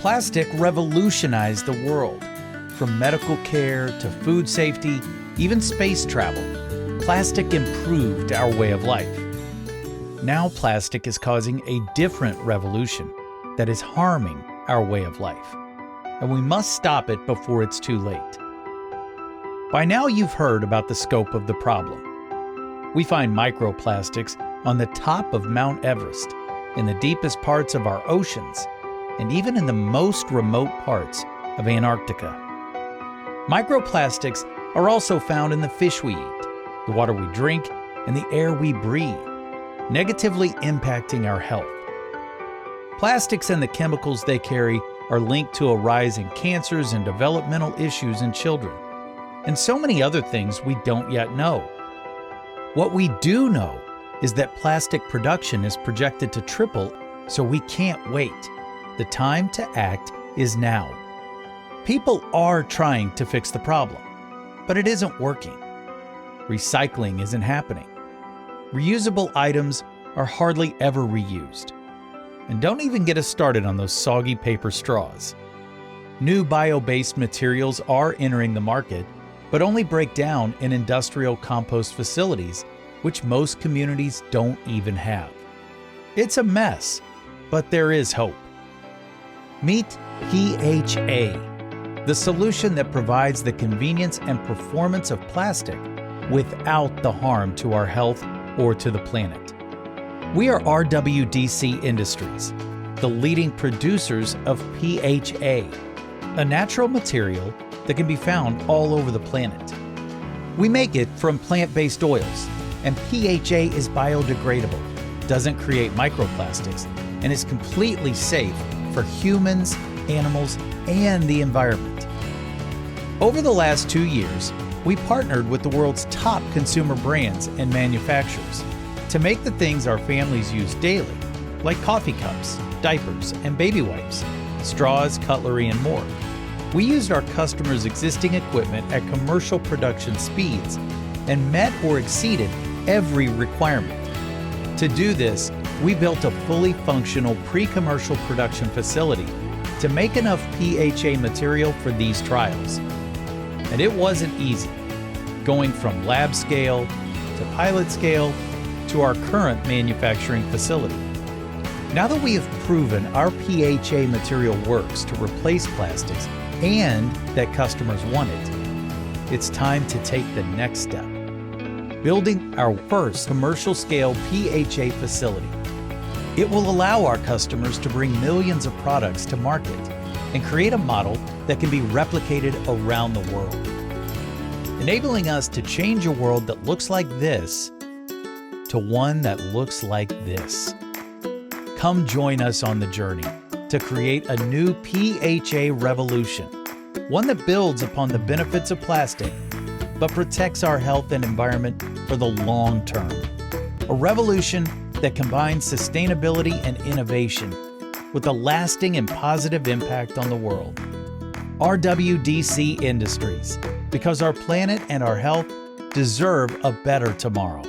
Plastic revolutionized the world. From medical care to food safety, even space travel, plastic improved our way of life. Now plastic is causing a different revolution that is harming our way of life, and we must stop it before it's too late. By now you've heard about the scope of the problem. We find microplastics on the top of Mount Everest, in the deepest parts of our oceans, and even in the most remote parts of Antarctica. Microplastics are also found in the fish we eat, the water we drink, and the air we breathe, negatively impacting our health. Plastics and the chemicals they carry are linked to a rise in cancers and developmental issues in children, and so many other things we don't yet know. What we do know is that plastic production is projected to triple, so we can't wait. The time to act is now. People are trying to fix the problem, but it isn't working. Recycling isn't happening. Reusable items are hardly ever reused. And don't even get us started on those soggy paper straws. New bio-based materials are entering the market, but only break down in industrial compost facilities, which most communities don't even have. It's a mess, but there is hope. Meet PHA, the solution that provides the convenience and performance of plastic without the harm to our health or to the planet. We are RWDC Industries, the leading producers of PHA, a natural material that can be found all over the planet. We make it from plant-based oils, and PHA is biodegradable, doesn't create microplastics, and is completely safe for humans, animals, and the environment. Over the last 2 years, we partnered with the world's top consumer brands and manufacturers to make the things our families use daily, like coffee cups, diapers, and baby wipes, straws, cutlery, and more. We used our customers' existing equipment at commercial production speeds and met or exceeded every requirement. To do this, we built a fully functional pre-commercial production facility to make enough PHA material for these trials. And it wasn't easy, going from lab scale to pilot scale to our current manufacturing facility. Now that we have proven our PHA material works to replace plastics and that customers want it, it's time to take the next step, building our first commercial-scale PHA facility. It will allow our customers to bring millions of products to market and create a model that can be replicated around the world, enabling us to change a world that looks like this to one that looks like this. Come join us on the journey to create a new PHA revolution, one that builds upon the benefits of plastic but protects our health and environment for the long term. A revolution that combines sustainability and innovation with a lasting and positive impact on the world. RWDC Industries, because our planet and our health deserve a better tomorrow.